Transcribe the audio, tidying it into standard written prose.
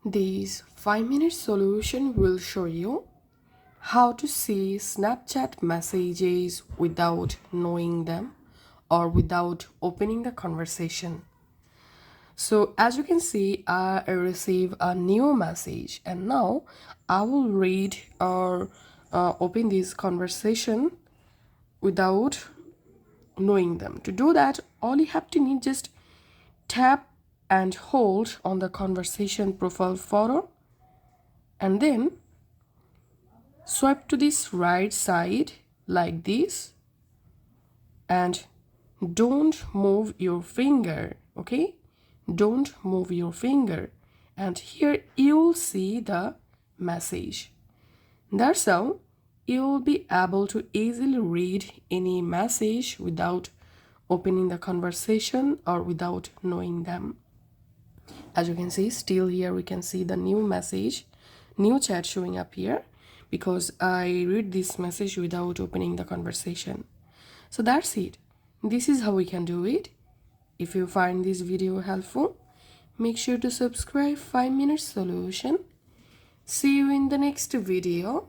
This 5-minute solution will show you how to see Snapchat messages without knowing them or without opening the conversation. So as you can see, I receive a new message and now I will read or open this conversation without knowing them. To do that, all you have to need just tap and hold on the conversation profile photo and then swipe to this right side like this and don't move your finger, okay? Don't move your finger, and here you'll see the message. That's how you'll be able to easily read any message without opening the conversation or without knowing them. As you can see, still here we can see the new message, new chat showing up here because I read this message without opening the conversation. So that's it. This is how we can do it. If you find this video helpful, make sure to subscribe 5-minute solution. See you in the next video.